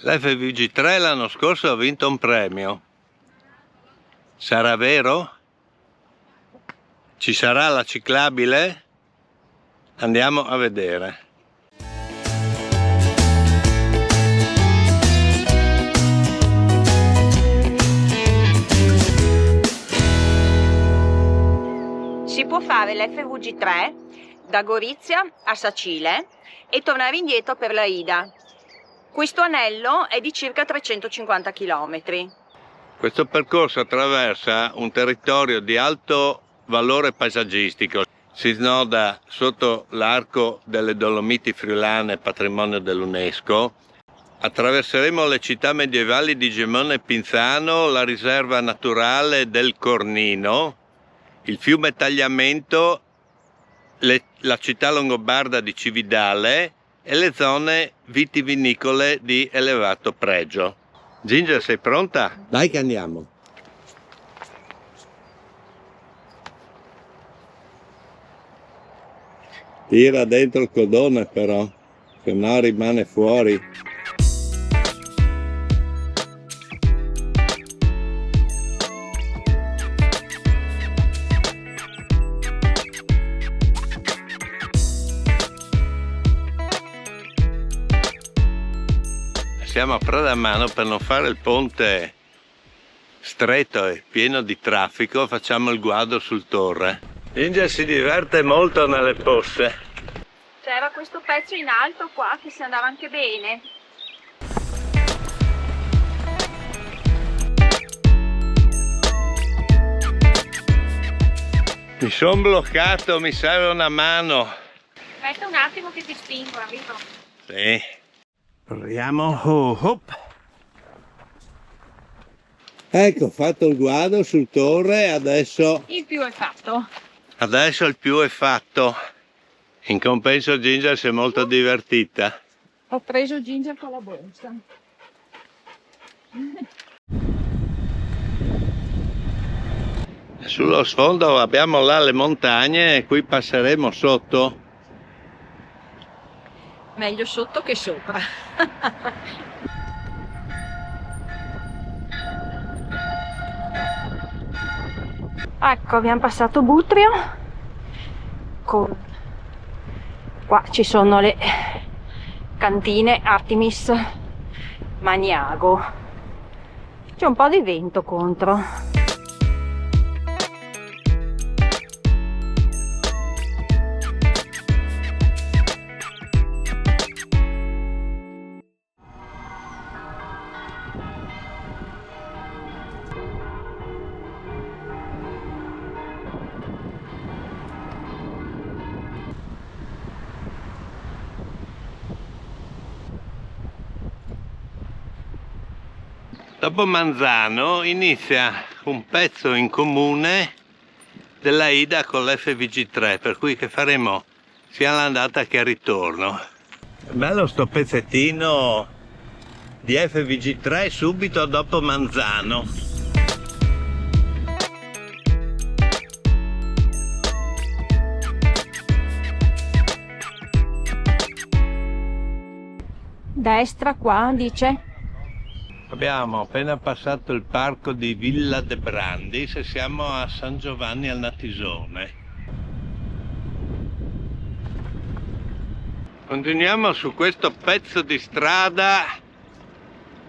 L'FVG3 l'anno scorso ha vinto un premio. Sarà vero? Ci sarà la ciclabile? Andiamo a vedere. Si può fare l'FVG3 da Gorizia a Sacile e tornare indietro per la Ida. Questo anello è di circa 350 km. Questo percorso attraversa un territorio di alto valore paesaggistico. Si snoda sotto l'arco delle Dolomiti Friulane, patrimonio dell'UNESCO. Attraverseremo le città medievali di Gemona e Pinzano, la riserva naturale del Cornino, il fiume Tagliamento, la città longobarda di Cividale e le zone vitivinicole di elevato pregio. Ginger, sei pronta? Dai che andiamo! Tira dentro il codone però, se no rimane fuori. Siamo a Pradamano, per non fare il ponte stretto e pieno di traffico facciamo il guado sul Torre. Ginger si diverte molto nelle poste. C'era questo pezzo in alto qua che si andava anche bene. Mi sono bloccato, mi serve una mano. Aspetta un attimo che ti spingo, arrivo. Sì. Proviamo. Oh, hop. Ecco, fatto il guado sul Torre, adesso... Il più è fatto. Adesso il più è fatto. In compenso Ginger si è molto divertita. Ho preso Ginger con la borsa. Sullo sfondo abbiamo là le montagne e qui passeremo sotto. Meglio sotto che sopra. Ecco, abbiamo passato Butrio. Qua ci sono le cantine Artemis Maniago. C'è un po' di vento contro. Dopo Manzano inizia un pezzo in comune della Ida con l'FVG3, per cui che faremo sia l'andata che il ritorno. È bello sto pezzettino di FVG3 subito dopo Manzano. Destra qua, dice? Abbiamo appena passato il parco di Villa de Brandis e siamo a San Giovanni al Natisone. Continuiamo su questo pezzo di strada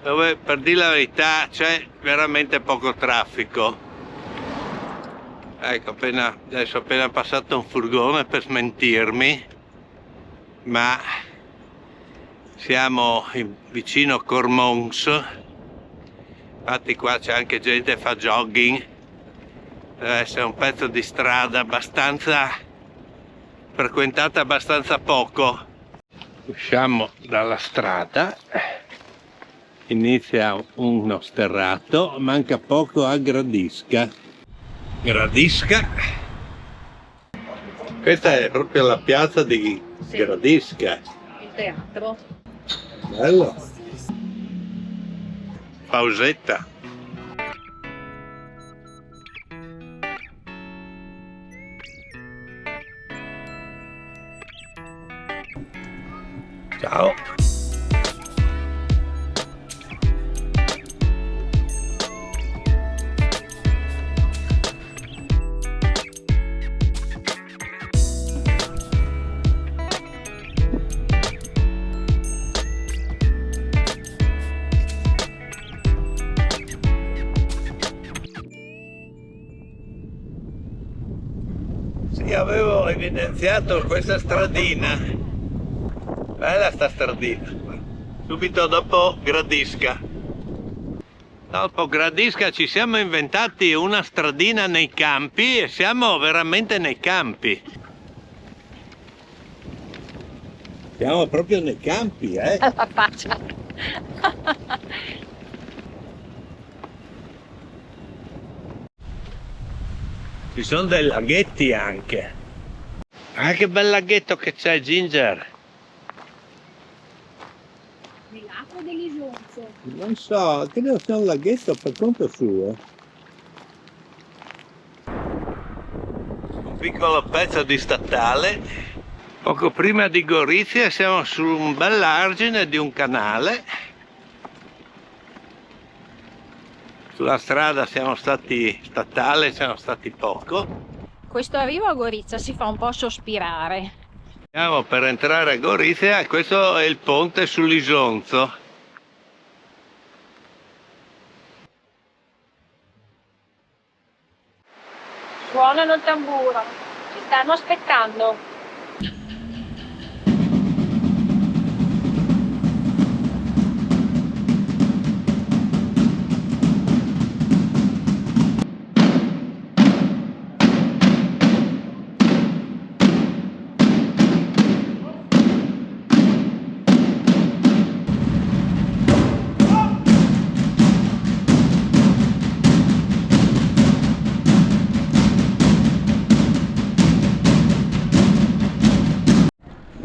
dove, per dire la verità, c'è veramente poco traffico. Ecco, adesso appena passato un furgone per smentirmi, ma siamo vicino a Cormons. Infatti qua c'è anche gente che fa jogging. Deve essere un pezzo di strada abbastanza frequentata, abbastanza poco. Usciamo dalla strada, inizia uno sterrato, manca poco a Gradisca. Gradisca, questa è proprio la piazza di Gradisca. Il teatro. Bello. Pausetta. Ciao. avevo evidenziato questa stradina. Bella sta stradina. Subito dopo Gradisca. Dopo Gradisca ci siamo inventati una stradina nei campi e siamo veramente nei campi. Siamo proprio nei campi, La faccia. Ci sono dei laghetti anche. Ah, che bel laghetto che c'è, Ginger. Nell'acqua dell'Isonzo. Non so, credo sia un laghetto per conto suo. Un piccolo pezzo di statale. Poco prima di Gorizia siamo su un bell'argine di un canale. Sulla strada siamo stati poco. Questo arrivo a Gorizia si fa un po' sospirare. Stiamo per entrare a Gorizia e questo è il ponte sull'Isonzo. Suonano il tamburo. Ci stanno aspettando.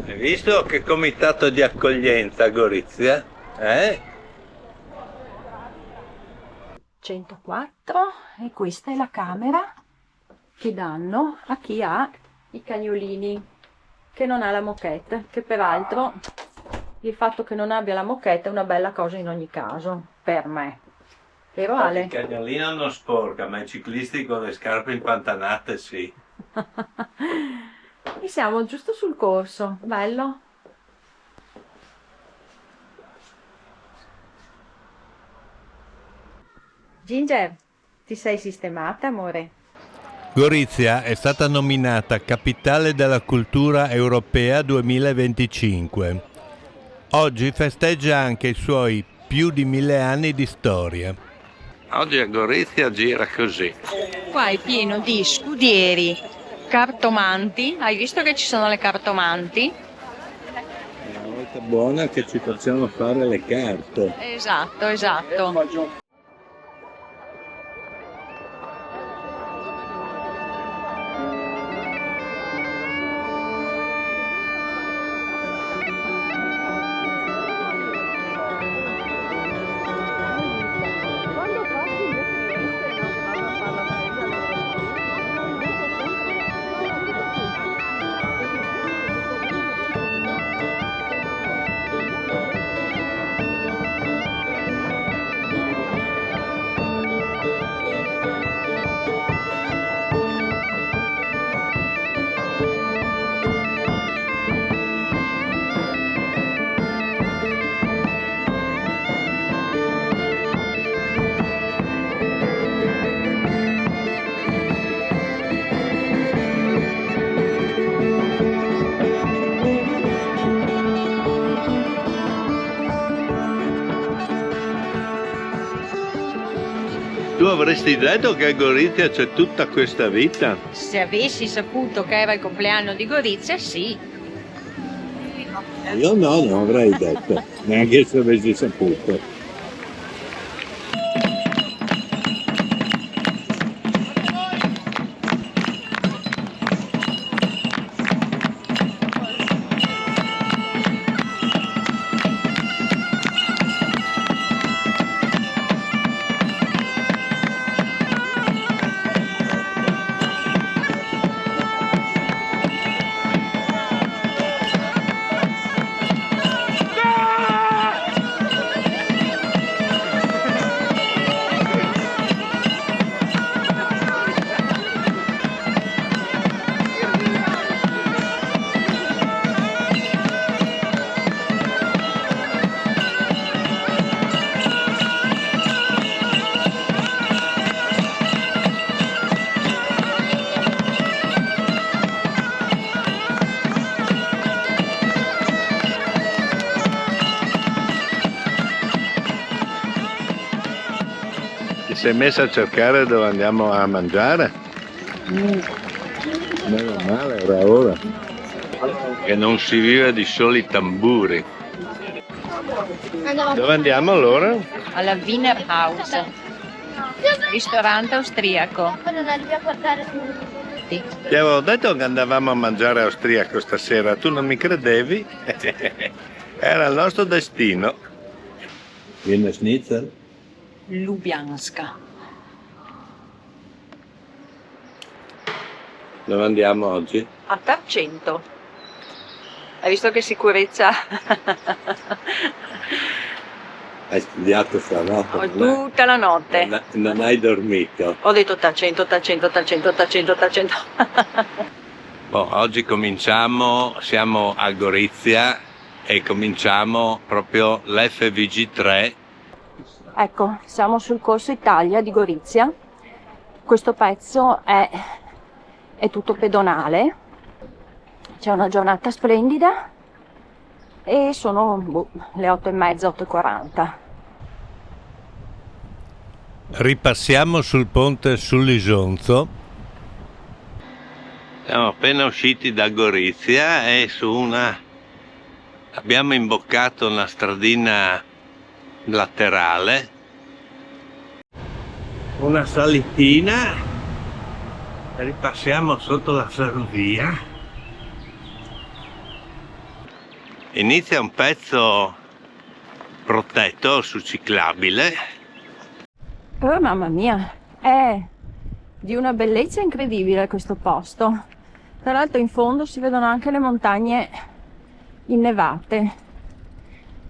Hai visto che comitato di accoglienza a Gorizia? 104 e questa è la camera che danno a chi ha i cagnolini che non ha la moquette, che peraltro il fatto che non abbia la moquette è una bella cosa in ogni caso, per me. Vero Ale? Il cagnolino non sporca, ma i ciclisti con le scarpe impantanate sì. E siamo giusto sul corso, bello. Ginger, ti sei sistemata, amore? Gorizia è stata nominata Capitale della Cultura Europea 2025. Oggi festeggia anche i suoi più di 1000 anni di storia. Oggi a Gorizia gira così. Qua è pieno di scudieri, cartomanti. Hai visto che ci sono le cartomanti? È una volta buona che ci facciamo fare le carte. Esatto, esatto. Tu avresti detto che a Gorizia c'è tutta questa vita? Se avessi saputo che era il compleanno di Gorizia, sì. Io no, non avrei detto, neanche se avessi saputo. sei messa a cercare dove andiamo a mangiare? Meno male, era ora. Che non si vive di soli tamburi. Dove andiamo allora? Alla Wiener House, ristorante austriaco. Ti avevo detto che andavamo a mangiare austriaco stasera, tu non mi credevi? Era il nostro destino. Wiener Schnitzel? Ljubljanska. Dove andiamo oggi? A Tarcento. Hai visto che sicurezza? Hai studiato stanotte? Ho tutta la notte. Non hai dormito? Ho detto Tarcento. Oggi cominciamo, siamo a Gorizia e cominciamo proprio l'FVG3. Ecco, siamo sul Corso Italia di Gorizia. Questo pezzo è tutto pedonale. C'è una giornata splendida e sono le 8:30, 8:40. Ripassiamo sul ponte sull'Isonzo. Siamo appena usciti da Gorizia e abbiamo imboccato una stradina laterale, una salitina, e ripassiamo sotto la ferrovia. Inizia un pezzo protetto su ciclabile. Oh mamma mia, è di una bellezza incredibile questo posto. Tra l'altro in fondo si vedono anche le montagne innevate.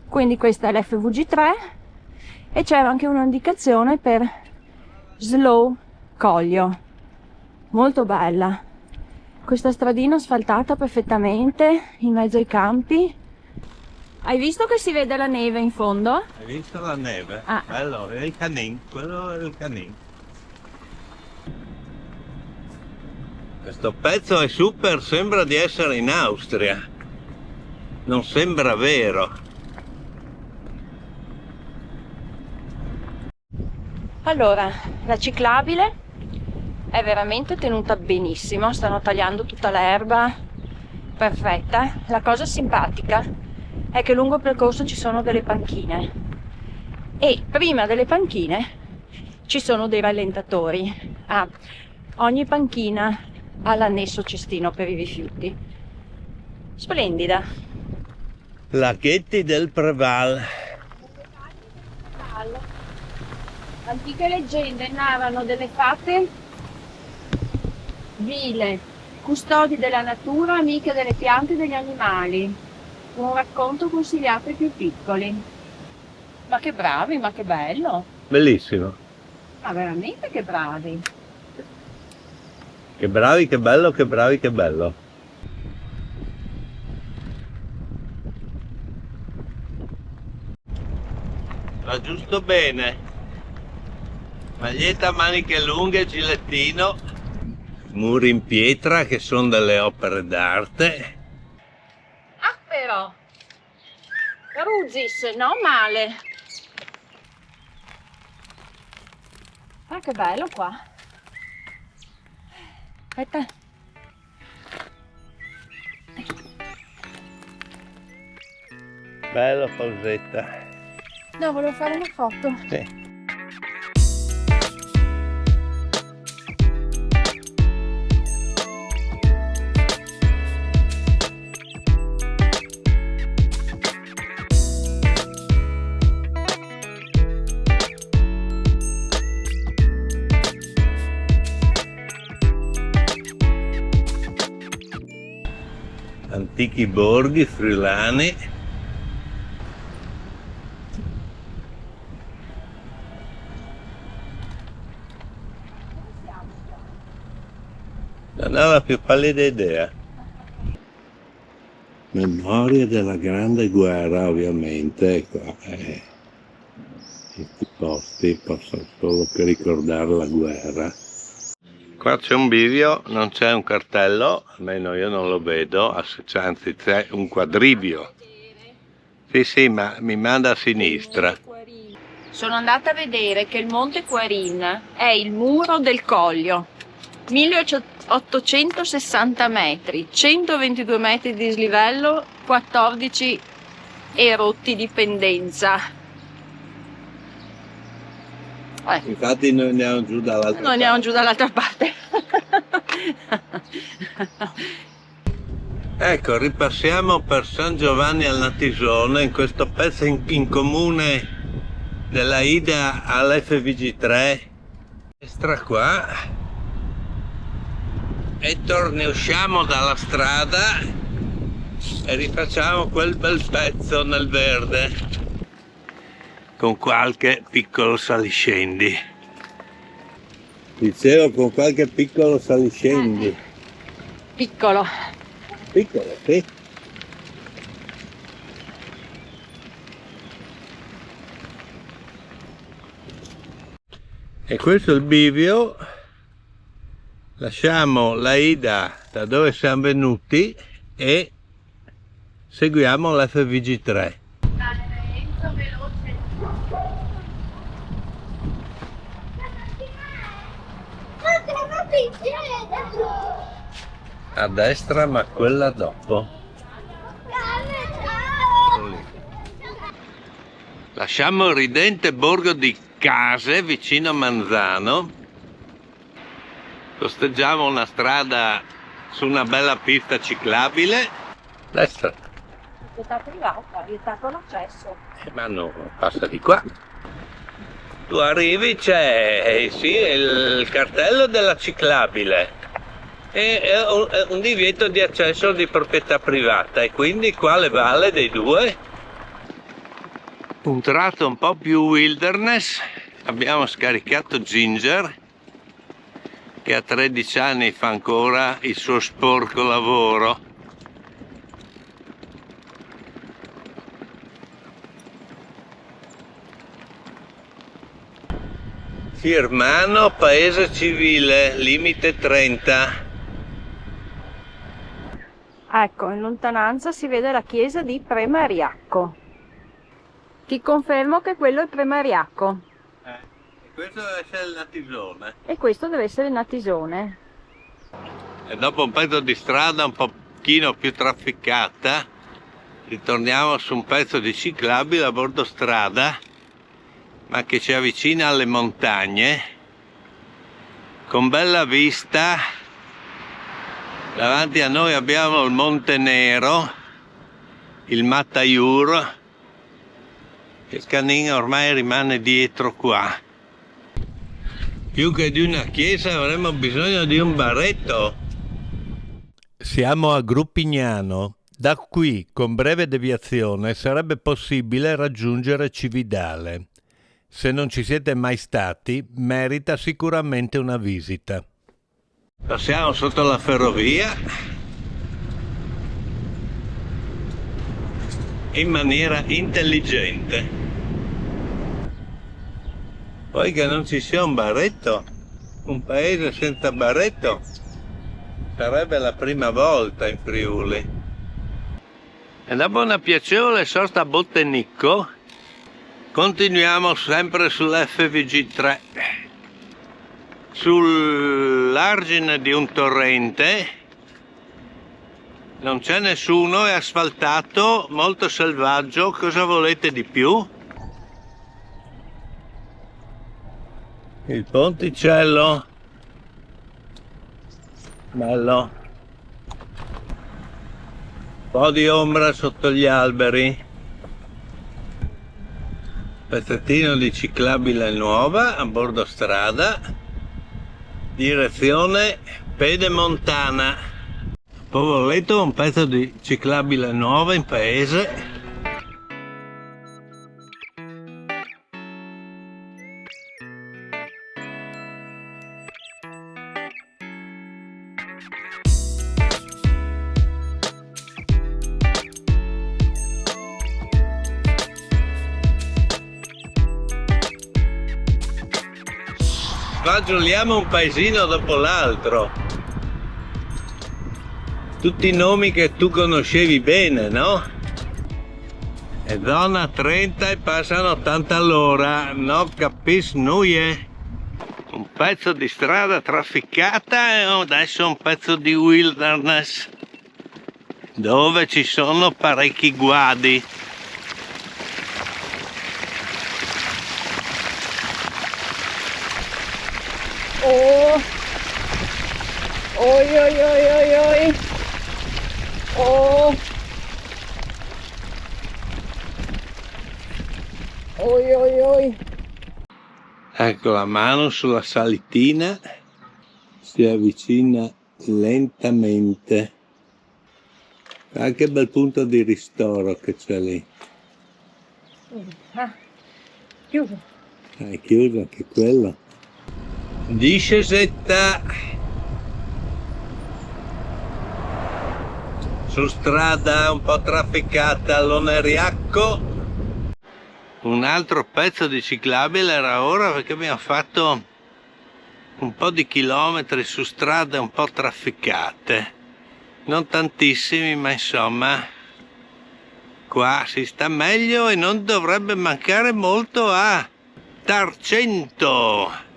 Quindi questa è l'FVG3 e c'è anche un'indicazione per Slow Coglio. Molto bella. Questa stradina asfaltata perfettamente in mezzo ai campi. Hai visto che si vede la neve in fondo? Hai visto la neve? Ah. Bello, è il Canin, quello è il Canin. Questo pezzo è super, sembra di essere in Austria. Non sembra vero. Allora, la ciclabile è veramente tenuta benissimo, stanno tagliando tutta l'erba, perfetta. La cosa simpatica è che lungo il percorso ci sono delle panchine e prima delle panchine ci sono dei rallentatori. Ogni panchina ha l'annesso cestino per i rifiuti. Splendida. Laghetti del Preval. Antiche leggende narrano delle fate vile, custodi della natura, amiche delle piante e degli animali. Un racconto consigliato ai più piccoli. Ma che bravi, ma che bello! Bellissimo. Ma veramente che bravi! Che bravi, che bello, che bravi, che bello. Va giusto bene. Maglietta a maniche lunghe, gilettino. Muri in pietra che sono delle opere d'arte. Ah però! Ruzis, non male! Ah che bello qua! Aspetta! Bello pausetta. No, volevo fare una foto. Sì. Antichi borghi friulani. Non ho la più pallida idea. Memoria della grande guerra, ovviamente. Qua, questi posti possono solo che ricordare la guerra. Qua c'è un bivio, non c'è un cartello, almeno io non lo vedo, anzi c'è un quadrivio. Sì, ma mi manda a sinistra. Sono andata a vedere che il Monte Quarin è il muro del Coglio, 1860 metri, 122 metri di dislivello, 14 e rotti di pendenza. Infatti noi andiamo giù dall'altra parte. Noi andiamo giù dall'altra parte. Ecco, ripassiamo per San Giovanni al Natisone, in questo pezzo in comune della Ida all'FVG3. Destra qua. E usciamo dalla strada e rifacciamo quel bel pezzo nel verde, con qualche piccolo saliscendi. Dicevo, con qualche piccolo saliscendi. Piccolo. Piccolo, sì. E questo è il bivio. Lasciamo la Ida da dove siamo venuti e seguiamo l'FVG3. A destra, ma quella dopo. Lasciamo il ridente borgo di Case vicino a Manzano. Costeggiamo una strada su una bella pista ciclabile. Destra. È privata, vietato l'accesso. Ma no, passa di qua. Tu arrivi, c'è sì, il cartello della ciclabile e un divieto di accesso di proprietà privata, e quindi quale vale dei due? Un tratto un po' più wilderness. Abbiamo scaricato Ginger, che a 13 anni fa ancora il suo sporco lavoro. Firmano, paese civile, limite 30. Ecco, in lontananza si vede la chiesa di Premariacco. Ti confermo che quello è Premariacco. Questo deve essere il Natisone. E questo deve essere il Natisone. E dopo un pezzo di strada un pochino più trafficata, ritorniamo su un pezzo di ciclabile a bordo strada, ma che ci avvicina alle montagne, con bella vista. Davanti a noi abbiamo il Monte Nero, il Mattaiur, il Canin ormai rimane dietro qua. Più che di una chiesa avremmo bisogno di un baretto. Siamo a Gruppignano. Da qui, con breve deviazione, sarebbe possibile raggiungere Cividale. Se non ci siete mai stati, merita sicuramente una visita. Passiamo sotto la ferrovia in maniera intelligente. Poi che non ci sia un baretto, un paese senza baretto, sarebbe la prima volta in Friuli. E dopo una piacevole sosta a Bottenicco, continuiamo sempre sull'FVG3. Sull'argine di un torrente non c'è nessuno, è asfaltato, molto selvaggio. Cosa volete di più? Il ponticello, bello, un po' di ombra sotto gli alberi, pezzettino di ciclabile nuova a bordo strada, direzione pedemontana. Povoleto, un pezzo di ciclabile nuova in paese. Fagioliamo un paesino dopo l'altro. Tutti i nomi che tu conoscevi bene, no? È zona 30 e passano 80 all'ora, non capisco nulla. Un pezzo di strada trafficata e adesso un pezzo di wilderness dove ci sono parecchi guadi. Oh, oi oi oi oi oi, oh, oi oi oi. Ecco la mano sulla salitina, si avvicina lentamente. Anche bel punto di ristoro che c'è lì. Ah, chiuso. È chiuso anche quello. Discesetta su strada un po' trafficata all'Oneriacco. Un altro pezzo di ciclabile era ora perché abbiamo fatto un po' di chilometri su strade un po' trafficate, non tantissimi, ma insomma qua si sta meglio e non dovrebbe mancare molto a Tarcento.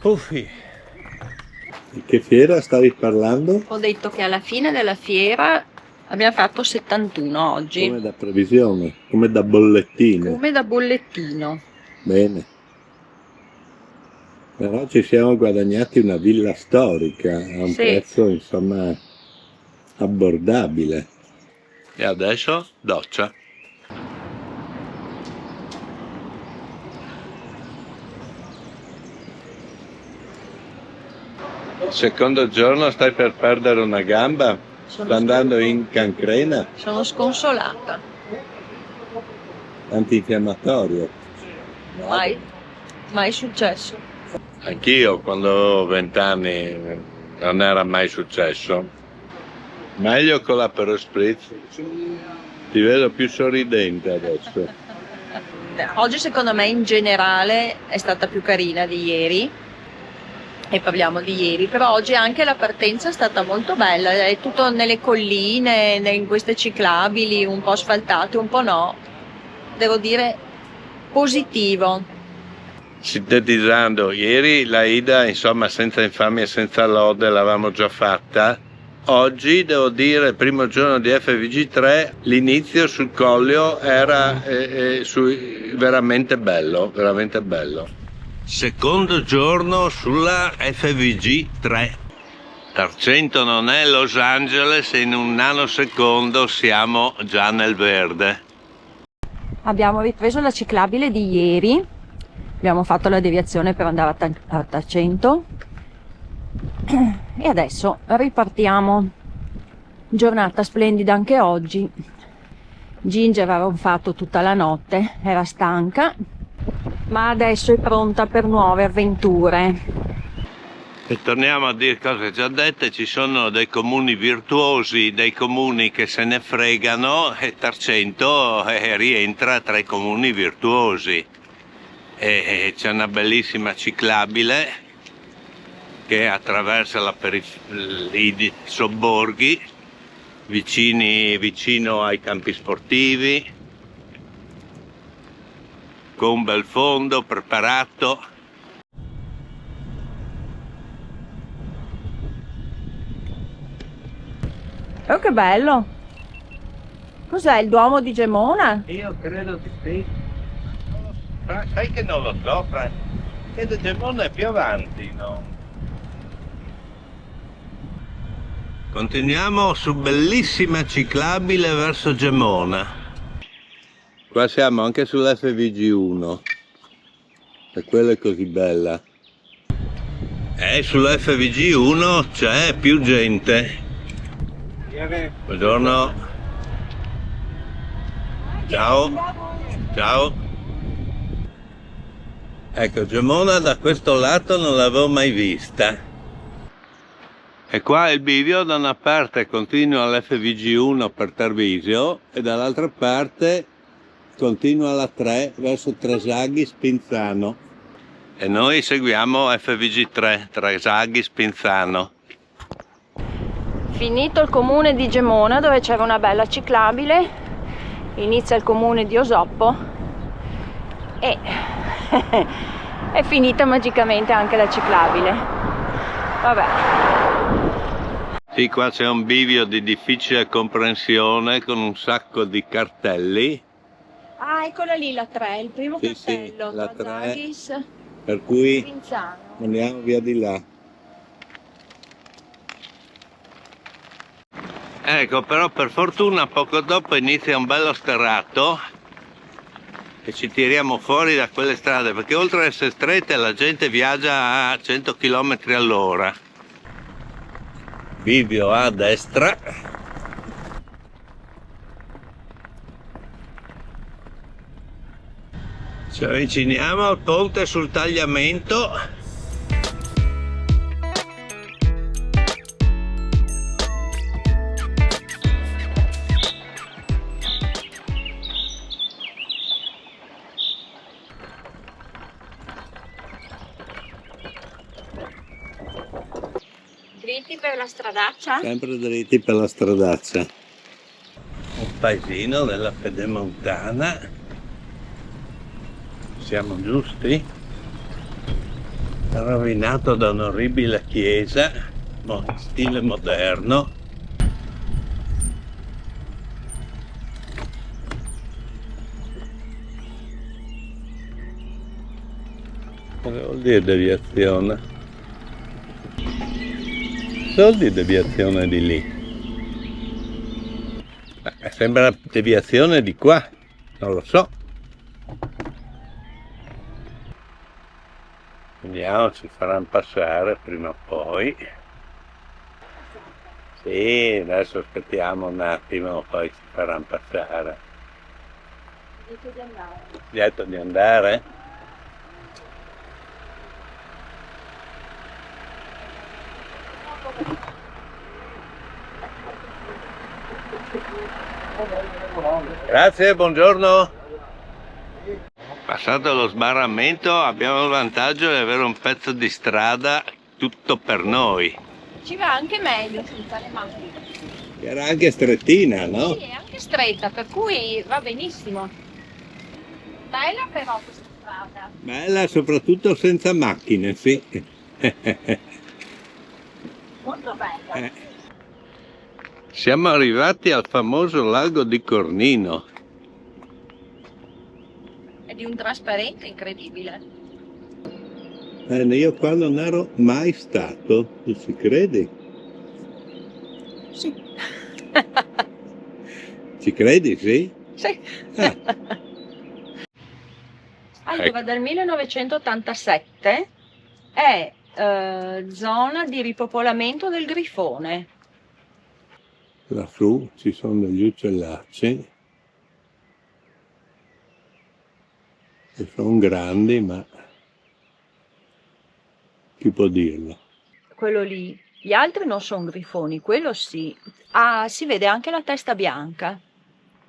Uffi. Di che fiera stavi parlando? Ho detto che alla fine della fiera abbiamo fatto 71 oggi. Come da previsione, come da bollettino. Come da bollettino. Bene. Però ci siamo guadagnati una villa storica a un prezzo insomma abbordabile. E adesso doccia. Secondo giorno stai per perdere una gamba? Sta andando in cancrena? Sono sconsolata. Antinfiammatorio? Mai successo. Anch'io quando avevo 20 anni non era mai successo. Meglio con la Spritz. Ti vedo più sorridente adesso. Oggi secondo me in generale è stata più carina di ieri. E parliamo di ieri, però oggi anche la partenza è stata molto bella, è tutto nelle colline, in queste ciclabili, un po' asfaltate, un po' no, devo dire positivo. Sintetizzando, ieri la Ida, insomma, senza infamia e senza lode l'avevamo già fatta. Oggi, devo dire, primo giorno di FVG3, l'inizio sul Collio era veramente bello, veramente bello. Secondo giorno sulla FVG3. Tarcento non è Los Angeles e in un nanosecondo siamo già nel verde. Abbiamo ripreso la ciclabile di ieri, abbiamo fatto la deviazione per andare a Tarcento e adesso ripartiamo. Giornata splendida anche oggi. Ginger ha ronfato tutta la notte, era stanca, ma adesso è pronta per nuove avventure. E torniamo a dire cose già dette, ci sono dei comuni virtuosi, dei comuni che se ne fregano e Tarcento rientra tra i comuni virtuosi. E c'è una bellissima ciclabile che attraversa i sobborghi vicino ai campi sportivi, con un bel fondo preparato. Oh, che bello! Cos'è, il Duomo di Gemona? Io credo di sì. Sai che non lo so, credo che Gemona è più avanti, no? Continuiamo su bellissima ciclabile verso Gemona. Qua siamo anche sull'FVG1 e quella è così bella. E sull'FVG1 c'è più gente. Buongiorno. Ciao. Ciao. Ecco, Gemona da questo lato non l'avevo mai vista. E qua il bivio da una parte continua all'FVG1 per Tarvisio e dall'altra parte continua alla 3 verso Tresaghi Spinzano. E noi seguiamo FVG3 Tresaghi Spinzano. Finito il comune di Gemona, dove c'era una bella ciclabile, inizia il comune di Osoppo e è finita magicamente anche la ciclabile. Vabbè. Sì, qua c'è un bivio di difficile comprensione con un sacco di cartelli. Ah, eccola lì la 3, il primo Sì, cartello. sì, la 3, Zaghis, per cui Spinzano. andiamo via di là. Ecco, però per fortuna poco dopo inizia un bello sterrato e ci tiriamo fuori da quelle strade, perché oltre ad essere strette la gente viaggia a 100 km all'ora. Bivio a destra. Ci avviciniamo al ponte sul tagliamento. Dritti per la stradaccia? Sempre dritti per la stradaccia. Un paesino della Pedemontana. Siamo giusti? Rovinato da un'orribile chiesa, stile moderno. Cosa vuol dire deviazione? Soldi deviazione di lì. Sembra deviazione di qua, non lo so. Vediamo, ci faranno passare prima o poi. Sì, adesso aspettiamo un attimo, poi ci faranno passare. Dite di andare. Detto di andare? Grazie, buongiorno. Passato lo sbarramento abbiamo il vantaggio di avere un pezzo di strada tutto per noi. Ci va anche meglio senza le macchine. Era anche strettina, no? Sì, è anche stretta, per cui va benissimo. Bella però questa strada. Bella soprattutto senza macchine, sì. Molto bella. Siamo arrivati al famoso lago di Cornino. È di un trasparente incredibile. Io qua non ero mai stato, tu ci credi? Sì. Ci credi, sì? Sì. Ah. Allora, dal 1987 è zona di ripopolamento del grifone. Lassù ci sono degli uccellacci che sono grandi, ma chi può dirlo? Quello lì. Gli altri non sono grifoni, quello sì. Ah, si vede anche la testa bianca.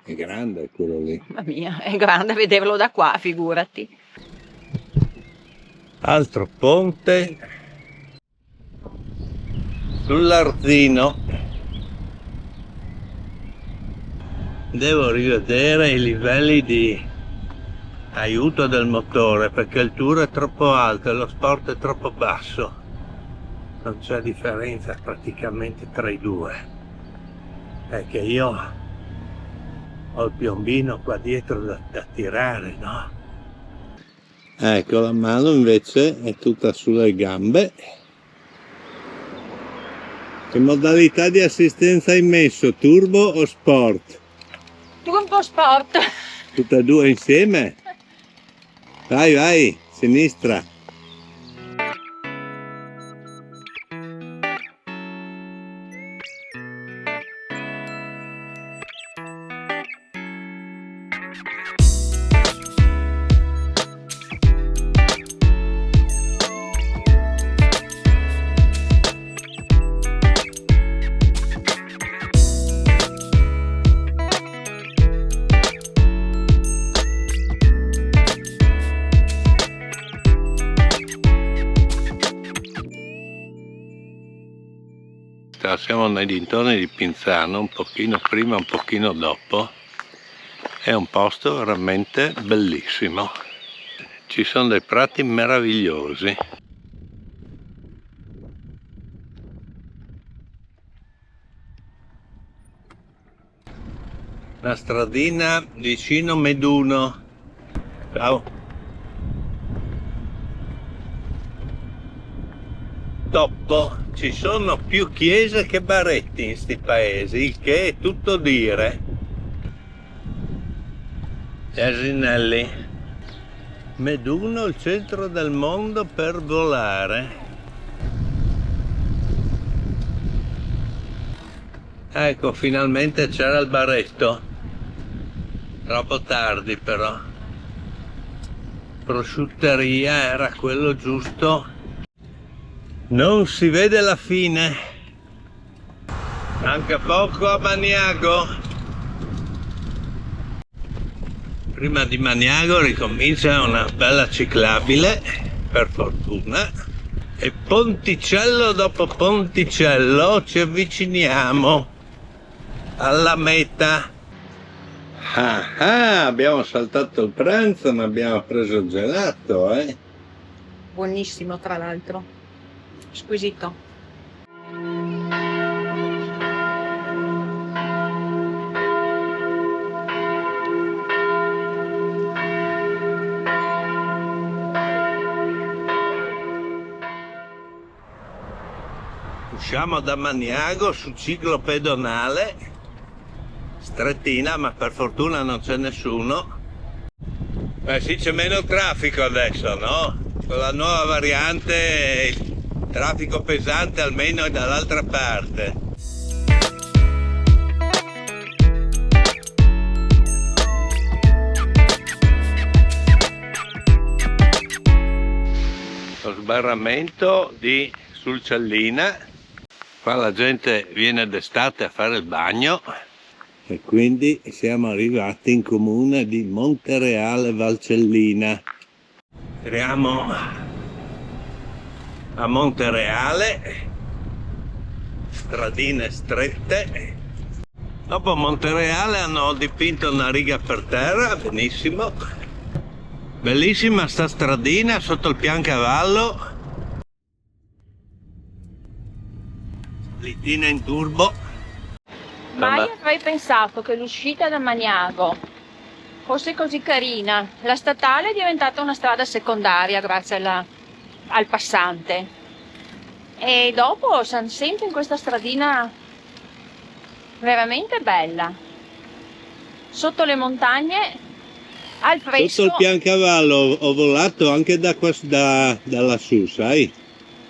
È grande quello lì. Mamma mia, è grande vederlo da qua, figurati. Altro ponte sull'Arzino. Devo rivedere i livelli di aiuto del motore perché il tour è troppo alto e lo sport è troppo basso. Non c'è differenza praticamente tra i due. È che io ho il piombino qua dietro da tirare, no? Ecco, la mano invece è tutta sulle gambe. Che modalità di assistenza hai messo? Turbo o sport? Turbo sport. Tutte e due insieme? Vai, vai, sinistra. Allora, siamo nei dintorni di Pinzano, un pochino prima, un pochino dopo. È un posto veramente bellissimo. Ci sono dei prati meravigliosi. Una stradina vicino Meduno. Ciao. Dopo ci sono più chiese che baretti in sti paesi, il che è tutto dire. Gli asinelli. Meduno, il centro del mondo per volare. Ecco, finalmente c'era il baretto. Troppo tardi però. Prosciutteria era quello giusto. Non si vede la fine. Manca poco a Maniago. Prima di Maniago ricomincia una bella ciclabile, per fortuna. E ponticello dopo ponticello ci avviciniamo alla meta. Abbiamo saltato il pranzo, ma abbiamo preso il gelato, Buonissimo, tra l'altro. Squisito. Usciamo da Maniago su ciclo pedonale, strettina, ma per fortuna non c'è nessuno. Beh sì, c'è meno traffico adesso, no? Con la nuova variante il traffico pesante almeno è dall'altra parte. Lo sbarramento di Sulcellina. Qua la gente viene d'estate a fare il bagno. E quindi siamo arrivati in comune di Montereale Valcellina. Entriamo a Montereale, stradine strette. Dopo Montereale hanno dipinto una riga per terra, benissimo. Bellissima sta stradina sotto il Piancavallo. Litina in turbo. Mai avrei pensato che l'uscita da Maniago fosse così carina. La statale è diventata una strada secondaria grazie al passante. E dopo siamo sempre in questa stradina veramente bella. Sotto le montagne, al fresco. Sotto il Piancavallo ho volato anche da lassù, sai?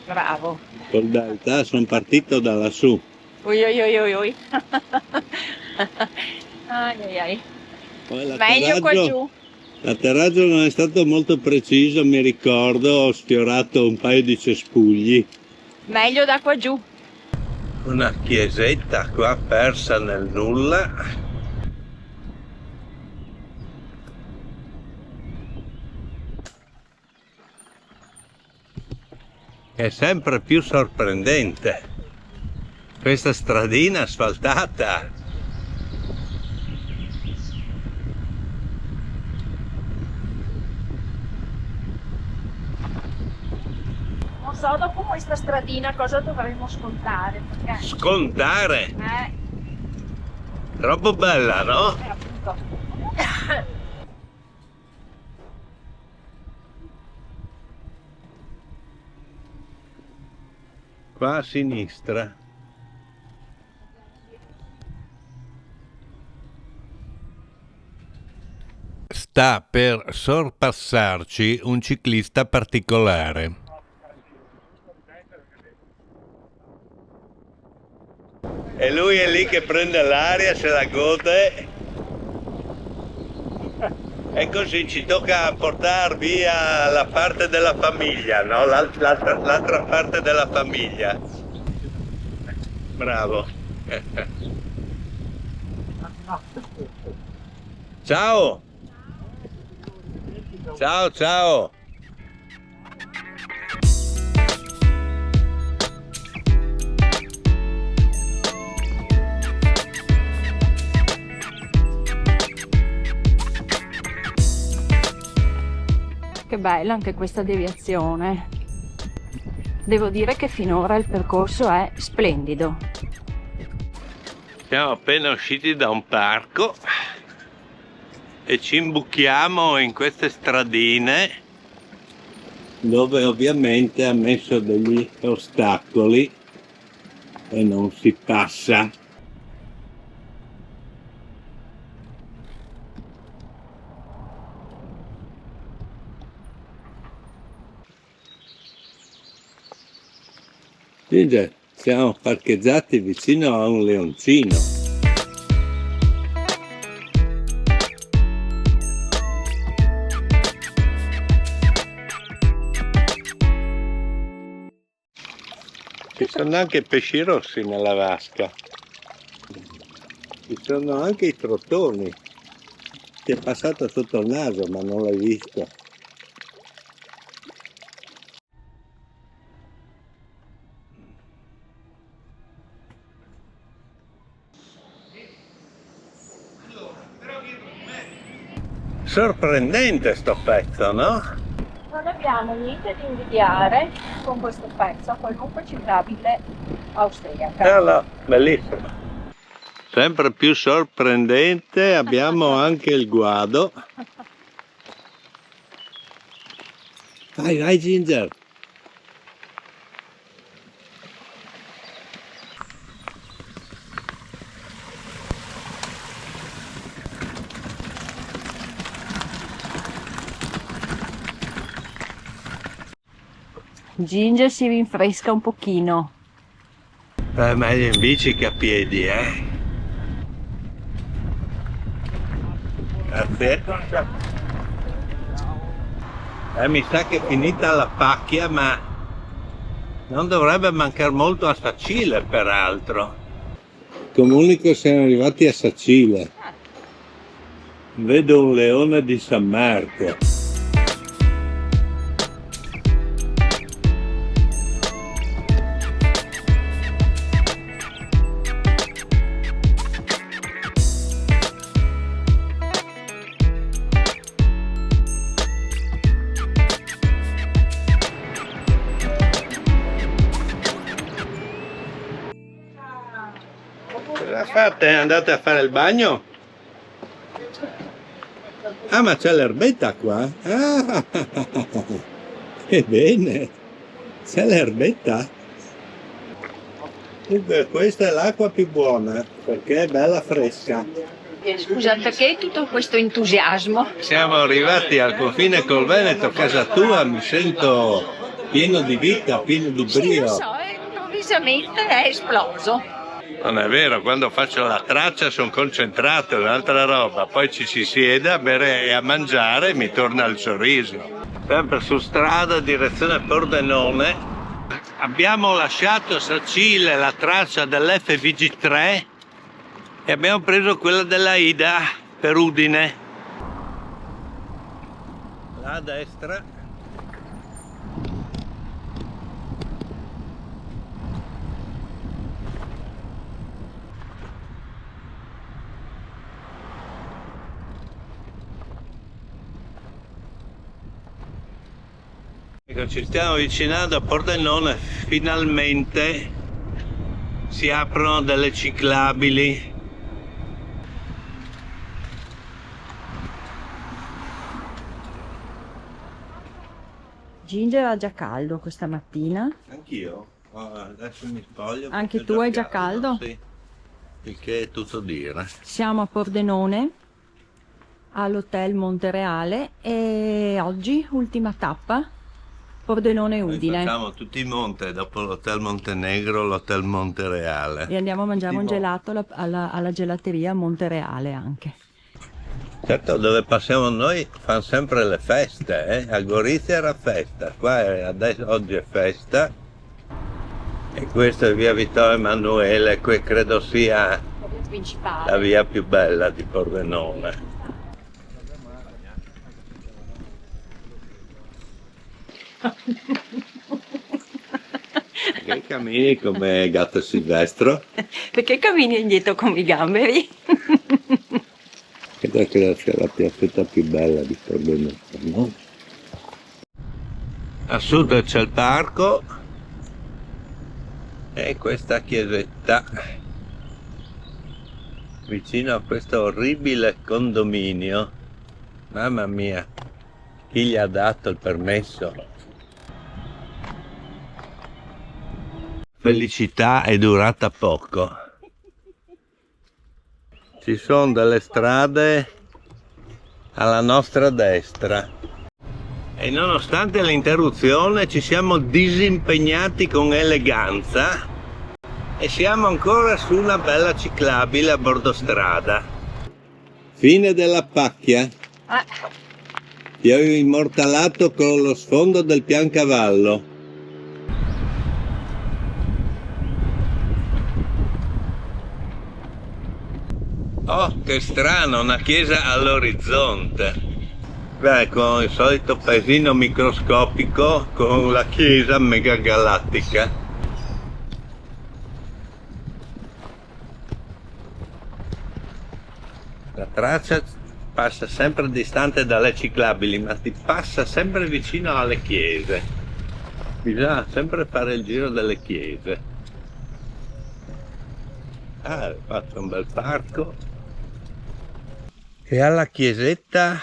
Bravo. Col Delta sono partito da lassù. Ui ui ui ui ui. Ai ai ai. Meglio qua giù. L'atterraggio non è stato molto preciso, mi ricordo, ho sfiorato un paio di cespugli. Meglio da qua giù. Una chiesetta qua persa nel nulla. È sempre più sorprendente questa stradina asfaltata. Non so dopo questa stradina cosa dovremmo scontare. Perché... Scontare? Troppo bella, no? Appunto. Qua a sinistra. Sta per sorpassarci un ciclista particolare. E lui è lì che prende l'aria, se la gode. E così ci tocca portare via la parte della famiglia, no? L'altra parte della famiglia. Bravo. Ciao. Ciao, ciao. Che bella anche questa deviazione. Devo dire che finora il percorso è splendido. Siamo appena usciti da un parco e ci imbuchiamo in queste stradine dove ovviamente ha messo degli ostacoli e non si passa. Ginger, siamo parcheggiati vicino a un leoncino. Ci sono anche pesci rossi nella vasca. Ci sono anche i trottoni. Ti è passato sotto il naso ma non l'hai visto. Sorprendente sto pezzo, no? Non abbiamo niente di invidiare con questo pezzo a qualunque cittadina austriaca. No, bellissimo. Sempre più sorprendente abbiamo anche il guado. Vai, vai Ginger. Ginger si rinfresca un pochino. È meglio in bici che a piedi, eh? Grazie. Mi sa che è finita la pacchia, ma non dovrebbe mancare molto a Sacile, peraltro. Comunico siamo arrivati a Sacile. Vedo un leone di San Marco. Cosa fate? Andate a fare il bagno? Ah, ma c'è l'erbetta qua? Ah, ebbene, c'è l'erbetta. Questa è l'acqua più buona, perché è bella fresca. Scusa, perché tutto questo entusiasmo? Siamo arrivati al confine col Veneto, casa tua, mi sento pieno di vita, pieno di Sì, brio. lo so, improvvisamente è esploso. Non è vero, quando faccio la traccia sono concentrato, è un'altra roba, poi ci si siede a bere e a mangiare e mi torna il sorriso. Sempre su strada, direzione Pordenone. Abbiamo lasciato a Sacile la traccia dell'FVG3 e abbiamo preso quella della Ida per Udine. Là a destra. Ecco, ci stiamo avvicinando a Pordenone, finalmente si aprono delle ciclabili. Ginger ha già caldo questa mattina. Anch'io, adesso mi spoglio. Anche tu hai già caldo? Sì, il che è tutto dire. Siamo a Pordenone, all'hotel Montereale, e oggi ultima tappa, Pordenone Noi Udine. facciamo tutti i monte, dopo l'hotel Montenegro, l'hotel Montereale. E andiamo a mangiare un gelato alla gelateria Montereale anche. Certo, dove passiamo noi fanno sempre le feste, eh? A Gorizia era festa, qua adesso, oggi è festa. E questa è via Vittorio Emanuele, che credo sia la via più bella di Pordenone. Perché cammini come gatto silvestro? Perché cammini indietro come i gamberi? Credo che sia la piazzetta più bella di Pordenone, no? A sud c'è il parco e questa chiesetta vicino a questo orribile condominio. Mamma mia, chi gli ha dato il permesso? Felicità è durata poco. Ci sono delle strade alla nostra destra e nonostante l'interruzione ci siamo disimpegnati con eleganza e siamo ancora su una bella ciclabile a bordo strada. Fine della pacchia. Ti ho immortalato con lo sfondo del Piancavallo. Oh, che strano, una chiesa all'orizzonte. Beh, con il solito paesino microscopico con la chiesa megagalattica. La traccia passa sempre distante dalle ciclabili, ma ti passa sempre vicino alle chiese. Bisogna sempre fare il giro delle chiese. Ah, fatto un bel parco. E alla chiesetta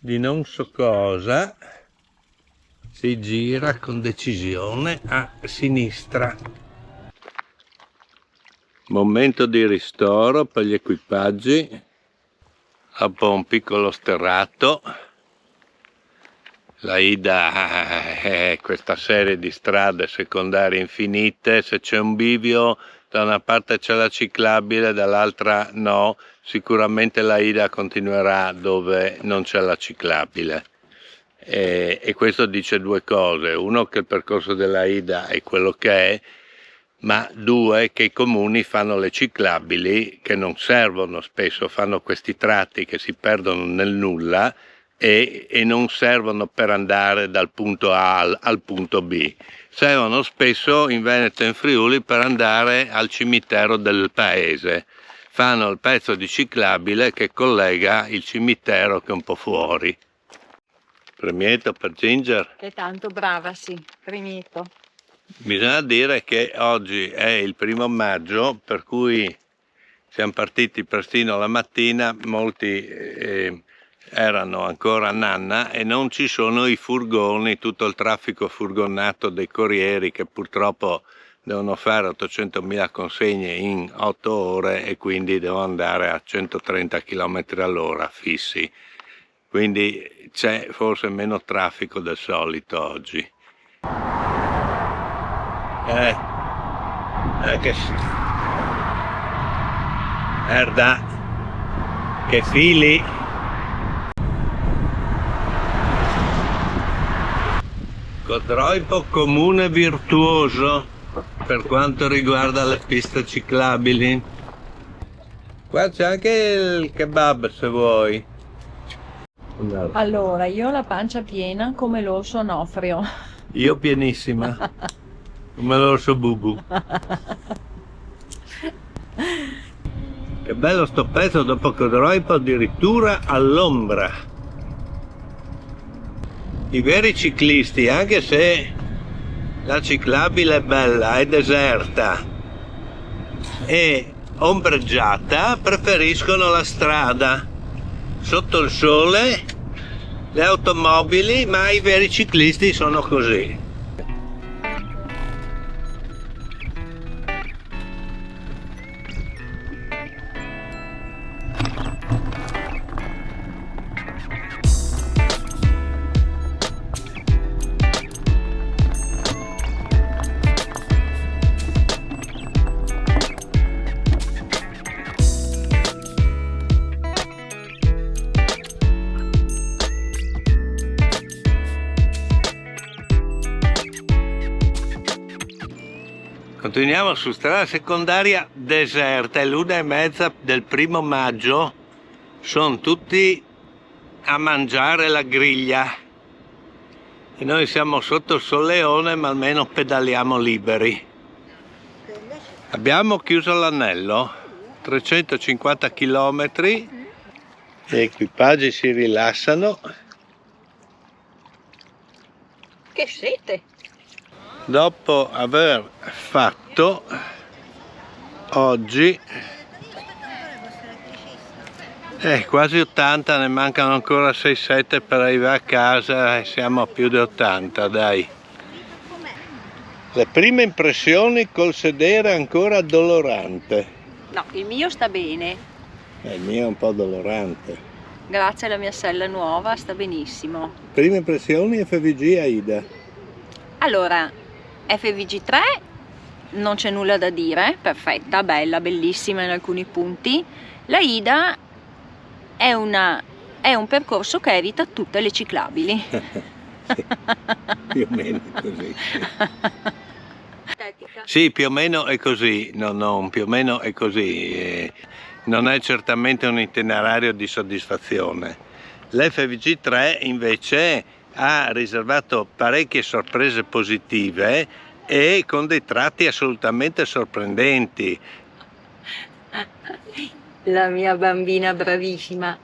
di non so cosa si gira con decisione a sinistra. Momento di ristoro per gli equipaggi. Dopo un piccolo sterrato, la Ida è questa serie di strade secondarie infinite. Se c'è un bivio, da una parte c'è la ciclabile, dall'altra no. Sicuramente la Ida continuerà dove non c'è la ciclabile. E questo dice due cose: uno, che il percorso della Ida è quello che è, ma due, che i comuni fanno le ciclabili che non servono, spesso fanno questi tratti che si perdono nel nulla e non servono per andare dal punto A al punto B, servono spesso in Veneto e in Friuli per andare al cimitero del paese. Fanno il pezzo di ciclabile che collega il cimitero che è un po' fuori. Premietto per Ginger. Che tanto brava, sì, premietto. Bisogna dire che oggi è il 1° maggio, per cui siamo partiti prestino la mattina, molti erano ancora a nanna e non ci sono i furgoni, tutto il traffico furgonato dei corrieri che purtroppo devono fare 800.000 consegne in 8 ore e quindi devono andare a 130 km all'ora fissi. Quindi c'è forse meno traffico del solito oggi. Che merda, che fili. Codroipo comune virtuoso per quanto riguarda le piste ciclabili. Qua c'è anche il kebab se vuoi. Allora, io ho la pancia piena come l'orso Onofrio. Io pienissima, come l'orso Bubu. Che bello sto pezzo dopo Codroipo, addirittura all'ombra. I veri ciclisti, anche se la ciclabile è bella, è deserta e ombreggiata, preferiscono la strada sotto il sole, le automobili, ma i veri ciclisti sono così. Continuiamo su strada secondaria deserta, è l'1:30 del 1° maggio, sono tutti a mangiare la griglia e noi siamo sotto il solleone, ma almeno pedaliamo liberi. Abbiamo chiuso l'anello, 350 km, gli equipaggi si rilassano che sete! Dopo aver fatto oggi quasi 80, ne mancano ancora 6-7 per arrivare a casa e siamo a più di 80, dai. Le prime impressioni col sedere ancora dolorante. No, il mio sta bene. Il mio è un po' dolorante. Grazie alla mia sella nuova sta benissimo. Prime impressioni FVG Aida. Allora, FVG3 non c'è nulla da dire, perfetta, bella, bellissima in alcuni punti. La Ida è un percorso che evita tutte le ciclabili. Sì, più o meno è così. Sì, più o meno è così, no, più o meno è così. Non è certamente un itinerario di soddisfazione. L'FVG3 invece ha riservato parecchie sorprese positive e con dei tratti assolutamente sorprendenti. La mia bambina bravissima.